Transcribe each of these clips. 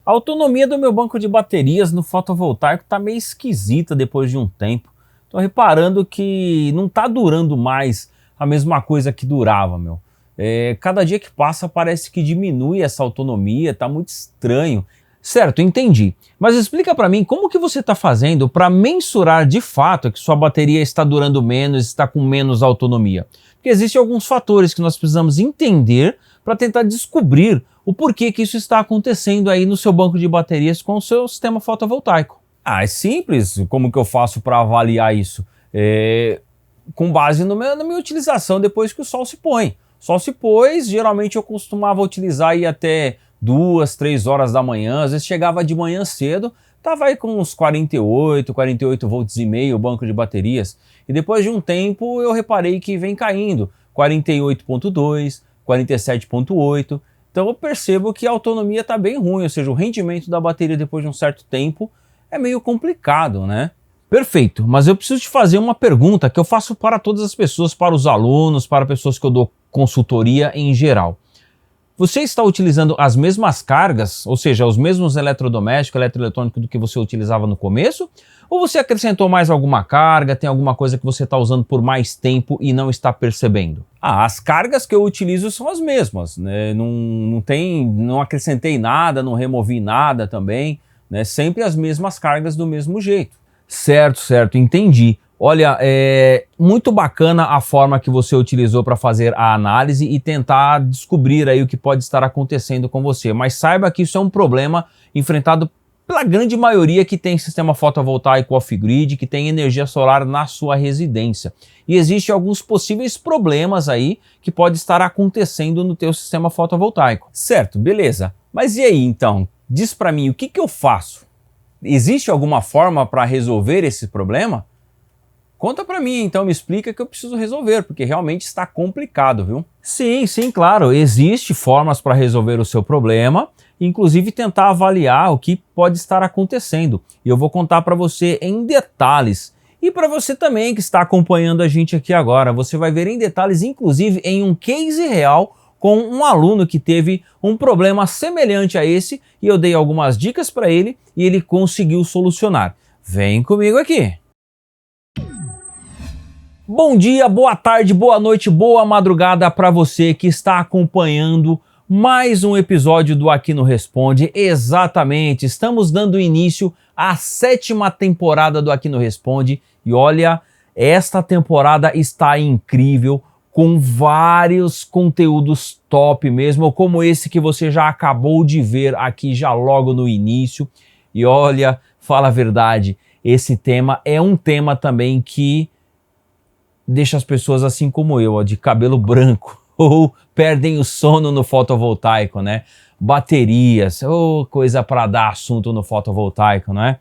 A autonomia do meu banco de baterias no fotovoltaico tá meio esquisita depois de um tempo. Tô reparando que não tá durando mais a mesma coisa que durava, meu. Cada dia que passa parece que diminui essa autonomia, tá muito estranho. Certo, entendi. Mas explica para mim como que você está fazendo para mensurar de fato que sua bateria está durando menos, está com menos autonomia. Porque existem alguns fatores que nós precisamos entender para tentar descobrir o porquê que isso está acontecendo aí no seu banco de baterias com o seu sistema fotovoltaico. Ah, é simples. Como que eu faço para avaliar isso? Com base na minha utilização depois que o sol se põe. O sol se pôs, geralmente eu costumava utilizar aí até 2, 3 horas da manhã, às vezes chegava de manhã cedo, tava aí com uns 48 volts e meio o banco de baterias, e depois de um tempo eu reparei que vem caindo, 48.2, 47.8, então eu percebo que a autonomia está bem ruim, ou seja, o rendimento da bateria depois de um certo tempo é meio complicado, né? Perfeito, mas eu preciso te fazer uma pergunta que eu faço para todas as pessoas, para os alunos, para pessoas que eu dou consultoria em geral. Você está utilizando as mesmas cargas, ou seja, os mesmos eletrodomésticos, eletroeletrônicos do que você utilizava no começo? Ou você acrescentou mais alguma carga, tem alguma coisa que você está usando por mais tempo e não está percebendo? Ah, as cargas que eu utilizo são as mesmas, né? Não acrescentei nada, não removi nada também, né? Sempre as mesmas cargas do mesmo jeito. Certo, entendi. Olha, é muito bacana a forma que você utilizou para fazer a análise e tentar descobrir aí o que pode estar acontecendo com você. Mas saiba que isso é um problema enfrentado pela grande maioria que tem sistema fotovoltaico off-grid, que tem energia solar na sua residência. E existem alguns possíveis problemas aí que pode estar acontecendo no teu sistema fotovoltaico. Certo, beleza. Mas e aí então? Diz para mim, o que eu faço? Existe alguma forma para resolver esse problema? Conta pra mim, então me explica que eu preciso resolver, porque realmente está complicado, viu? Sim, claro, existem formas para resolver o seu problema, inclusive tentar avaliar o que pode estar acontecendo. E eu vou contar para você em detalhes. E para você também que está acompanhando a gente aqui agora, você vai ver em detalhes, inclusive em um case real, com um aluno que teve um problema semelhante a esse, e eu dei algumas dicas para ele e ele conseguiu solucionar. Vem comigo aqui! Bom dia, boa tarde, boa noite, boa madrugada para você que está acompanhando mais um episódio do Aqui no Responde. Exatamente, estamos dando início à 7ª temporada do Aqui no Responde e olha, esta temporada está incrível, com vários conteúdos top mesmo, como esse que você já acabou de ver aqui já logo no início. E olha, fala a verdade, esse tema é um tema também que deixa as pessoas assim como eu, de cabelo branco, ou perdem o sono no fotovoltaico, né? Baterias, coisa para dar assunto no fotovoltaico, não é?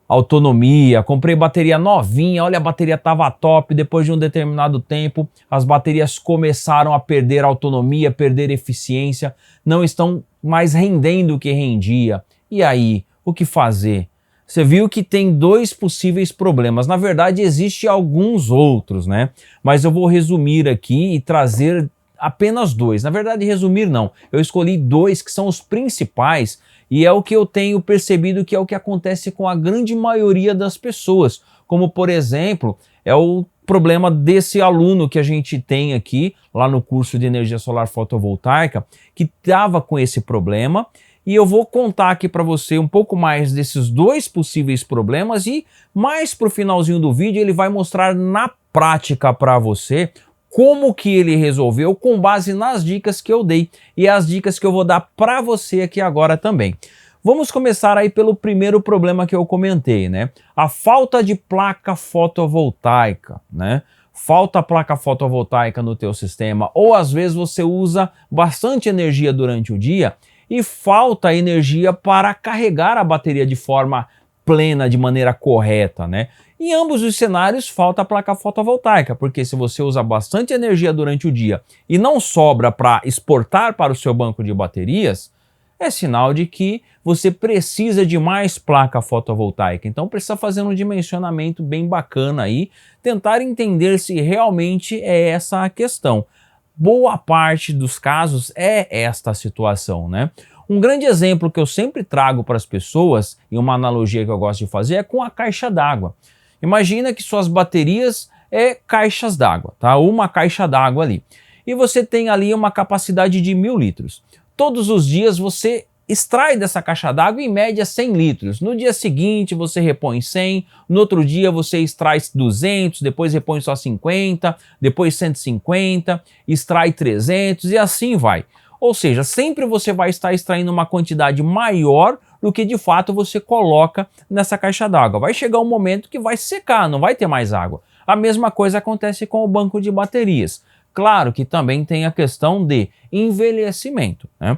Autonomia, comprei bateria novinha, olha, a bateria estava top, depois de um determinado tempo, as baterias começaram a perder autonomia, perder eficiência, não estão mais rendendo o que rendia. E aí, o que fazer? Você viu que tem 2 possíveis problemas, na verdade existem alguns outros, né? Mas eu vou resumir aqui e trazer apenas 2, na verdade resumir não, eu escolhi 2 que são os principais e é o que eu tenho percebido que é o que acontece com a grande maioria das pessoas, como por exemplo, é o problema desse aluno que a gente tem aqui, lá no curso de energia solar fotovoltaica, que estava com esse problema, e eu vou contar aqui para você um pouco mais desses 2 possíveis problemas e mais para o finalzinho do vídeo ele vai mostrar na prática para você como que ele resolveu com base nas dicas que eu dei e as dicas que eu vou dar para você aqui agora também. Vamos começar aí pelo primeiro problema que eu comentei, né? A falta de placa fotovoltaica, né? Falta placa fotovoltaica no teu sistema, ou às vezes você usa bastante energia durante o dia e falta energia para carregar a bateria de forma plena, de maneira correta, né? Em ambos os cenários falta a placa fotovoltaica, porque se você usa bastante energia durante o dia e não sobra para exportar para o seu banco de baterias, é sinal de que você precisa de mais placa fotovoltaica. Então precisa fazer um dimensionamento bem bacana aí, tentar entender se realmente é essa a questão. Boa parte dos casos é esta situação, né? Um grande exemplo que eu sempre trago para as pessoas, e uma analogia que eu gosto de fazer, é com a caixa d'água. Imagina que suas baterias é caixas d'água, tá? Uma caixa d'água ali. E você tem ali uma capacidade de 1000 litros. Todos os dias você extrai dessa caixa d'água em média 100 litros. No dia seguinte você repõe 100, no outro dia você extrai 200, depois repõe só 50, depois 150, extrai 300 e assim vai. Ou seja, sempre você vai estar extraindo uma quantidade maior do que de fato você coloca nessa caixa d'água. Vai chegar um momento que vai secar, não vai ter mais água. A mesma coisa acontece com o banco de baterias. Claro que também tem a questão de envelhecimento, né?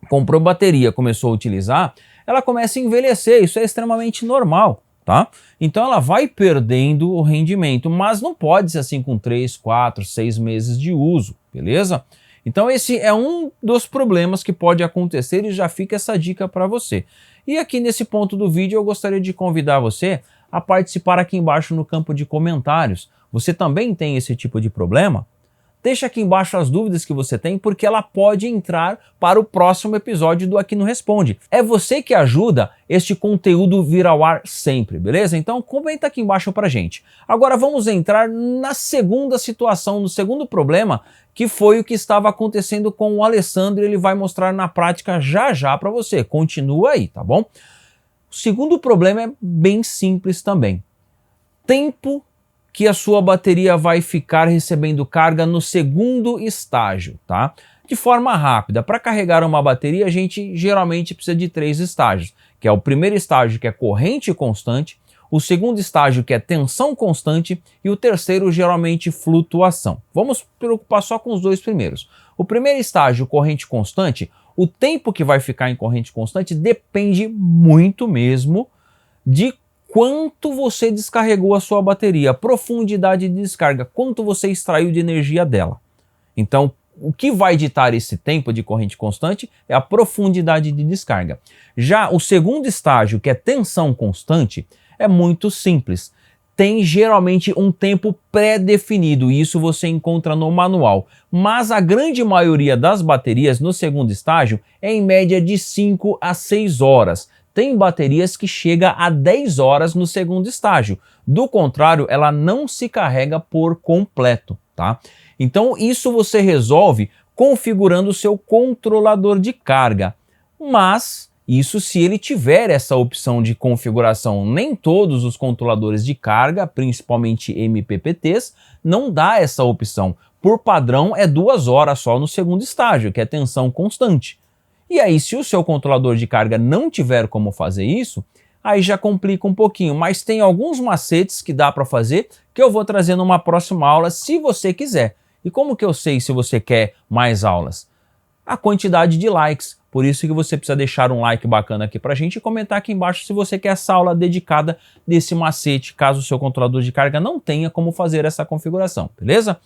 Comprou bateria, começou a utilizar, ela começa a envelhecer, isso é extremamente normal, tá? Então ela vai perdendo o rendimento, mas não pode ser assim com 3, 4, 6 meses de uso, beleza? Então esse é um dos problemas que pode acontecer e já fica essa dica para você. E aqui nesse ponto do vídeo eu gostaria de convidar você a participar aqui embaixo no campo de comentários. Você também tem esse tipo de problema? Deixa aqui embaixo as dúvidas que você tem, porque ela pode entrar para o próximo episódio do Aqui no Responde. É você que ajuda este conteúdo vir ao ar sempre, beleza? Então comenta aqui embaixo pra gente. Agora vamos entrar na segunda situação, no segundo problema, que foi o que estava acontecendo com o Alessandro, e ele vai mostrar na prática já já para você. Continua aí, tá bom? O segundo problema é bem simples também. Tempo que a sua bateria vai ficar recebendo carga no segundo estágio, tá? De forma rápida, para carregar uma bateria a gente geralmente precisa de 3 estágios, que é o primeiro estágio, que é corrente constante, o segundo estágio, que é tensão constante, e o terceiro, geralmente, flutuação. Vamos preocupar só com os 2 primeiros. O primeiro estágio, corrente constante, o tempo que vai ficar em corrente constante depende muito mesmo de quanto você descarregou a sua bateria, a profundidade de descarga, quanto você extraiu de energia dela. Então, o que vai ditar esse tempo de corrente constante é a profundidade de descarga. Já o segundo estágio, que é tensão constante, é muito simples. Tem geralmente um tempo pré-definido, e isso você encontra no manual. Mas a grande maioria das baterias no segundo estágio é em média de 5 a 6 horas. Tem baterias que chega a 10 horas no segundo estágio. Do contrário, ela não se carrega por completo, tá? Então isso você resolve configurando o seu controlador de carga. Mas isso se ele tiver essa opção de configuração. Nem todos os controladores de carga, principalmente MPPTs, não dá essa opção. Por padrão é 2 horas só no segundo estágio, que é tensão constante. E aí, se o seu controlador de carga não tiver como fazer isso, aí já complica um pouquinho. Mas tem alguns macetes que dá para fazer, que eu vou trazer numa próxima aula, se você quiser. E como que eu sei se você quer mais aulas? A quantidade de likes. Por isso que você precisa deixar um like bacana aqui pra gente e comentar aqui embaixo se você quer essa aula dedicada desse macete, caso o seu controlador de carga não tenha como fazer essa configuração, beleza?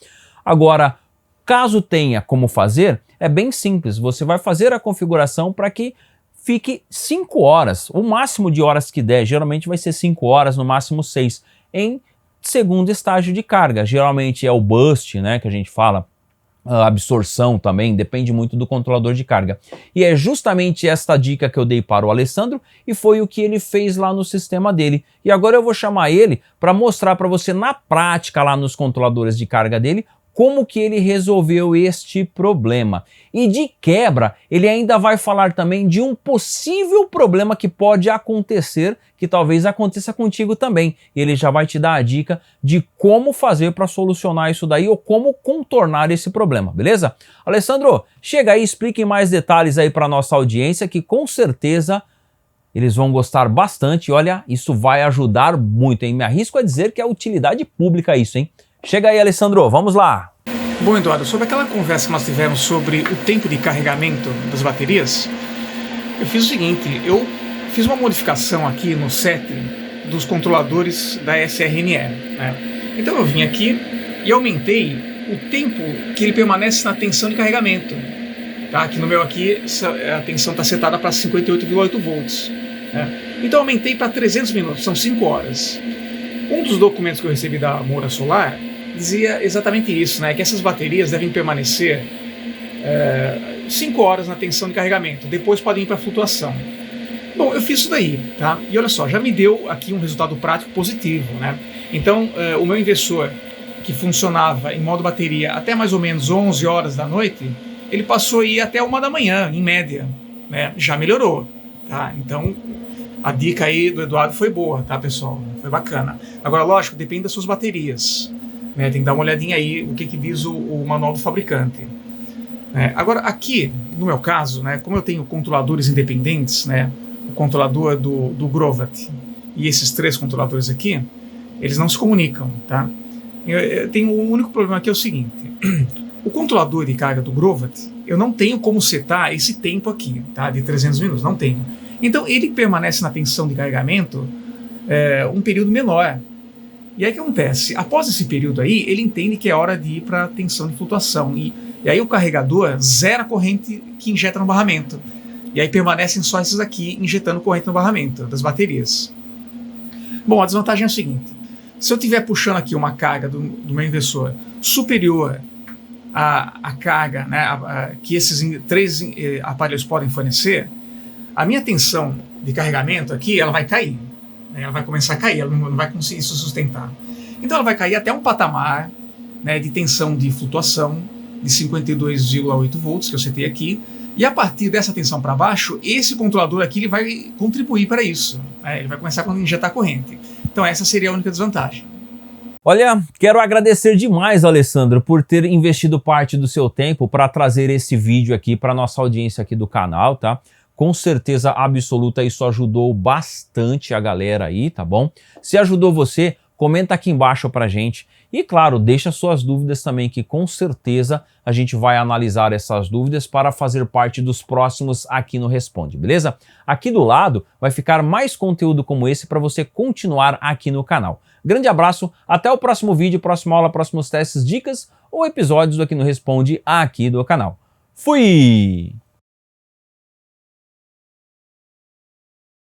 Agora, caso tenha como fazer, é bem simples. Você vai fazer a configuração para que fique 5 horas, o máximo de horas que der, geralmente vai ser 5 horas, no máximo 6, em segundo estágio de carga. Geralmente é o burst, né, que a gente fala, a absorção também, depende muito do controlador de carga. E é justamente esta dica que eu dei para o Alessandro e foi o que ele fez lá no sistema dele. E agora eu vou chamar ele para mostrar para você na prática lá nos controladores de carga dele como que ele resolveu este problema. E de quebra, ele ainda vai falar também de um possível problema que pode acontecer, que talvez aconteça contigo também. E ele já vai te dar a dica de como fazer para solucionar isso daí ou como contornar esse problema, beleza? Alessandro, chega aí, explique mais detalhes aí para nossa audiência, que com certeza eles vão gostar bastante. E olha, isso vai ajudar muito, hein? Me arrisco a dizer que é utilidade pública isso, hein? Chega aí, Alessandro, vamos lá! Bom, Eduardo, sobre aquela conversa que nós tivemos sobre o tempo de carregamento das baterias, eu fiz o seguinte, eu fiz uma modificação aqui no set dos controladores da SRNE, né? Então eu vim aqui e aumentei o tempo que ele permanece na tensão de carregamento, tá? Aqui no meu aqui a tensão está setada para 58,8 volts, né? Então eu aumentei para 300 minutos, são 5 horas. Um dos documentos que eu recebi da Moura Solar dizia exatamente isso, né? Que essas baterias devem permanecer 5 horas na tensão de carregamento, depois podem ir para flutuação. Bom, eu fiz isso daí, tá? E olha só, já me deu aqui um resultado prático positivo, né? Então, o meu inversor, que funcionava em modo bateria até mais ou menos 11 horas da noite, ele passou a ir até 1 da manhã, em média, né? Já melhorou, tá? Então, a dica aí do Eduardo foi boa, tá, pessoal? Foi bacana. Agora, lógico, depende das suas baterias, né? Tem que dar uma olhadinha aí o que diz o manual do fabricante. Agora, aqui, no meu caso, né, como eu tenho controladores independentes, né, o controlador do Grovat e esses 3 controladores aqui, eles não se comunicam, tá? Eu tenho um único problema aqui, é o seguinte: o controlador de carga do Grovat, eu não tenho como setar esse tempo aqui, tá, de 300 minutos, não tenho. Então ele permanece na tensão de carregamento um período menor. E aí o que acontece? Após esse período aí, ele entende que é hora de ir para a tensão de flutuação. E aí o carregador zera a corrente que injeta no barramento. E aí permanecem só esses aqui injetando corrente no barramento das baterias. Bom, a desvantagem é o seguinte: se eu estiver puxando aqui uma carga do meu inversor superior à carga, né, que esses 3 aparelhos podem fornecer, a minha tensão de carregamento aqui ela vai cair. Ela vai começar a cair, ela não vai conseguir se sustentar. Então ela vai cair até um patamar, né, de tensão de flutuação de 52,8 volts, que eu setei aqui, e a partir dessa tensão para baixo, esse controlador aqui ele vai contribuir para isso, né? Ele vai começar a injetar corrente. Então essa seria a única desvantagem. Olha, quero agradecer demais, Alessandro, por ter investido parte do seu tempo para trazer esse vídeo aqui para nossa audiência aqui do canal, tá? Com certeza absoluta isso ajudou bastante a galera aí, tá bom? Se ajudou você, comenta aqui embaixo pra gente. E claro, deixa suas dúvidas também, que com certeza a gente vai analisar essas dúvidas para fazer parte dos próximos aqui no Responde, beleza? Aqui do lado vai ficar mais conteúdo como esse para você continuar aqui no canal. Grande abraço, até o próximo vídeo, próxima aula, próximos testes, dicas ou episódios do Aqui no Responde aqui do canal. Fui!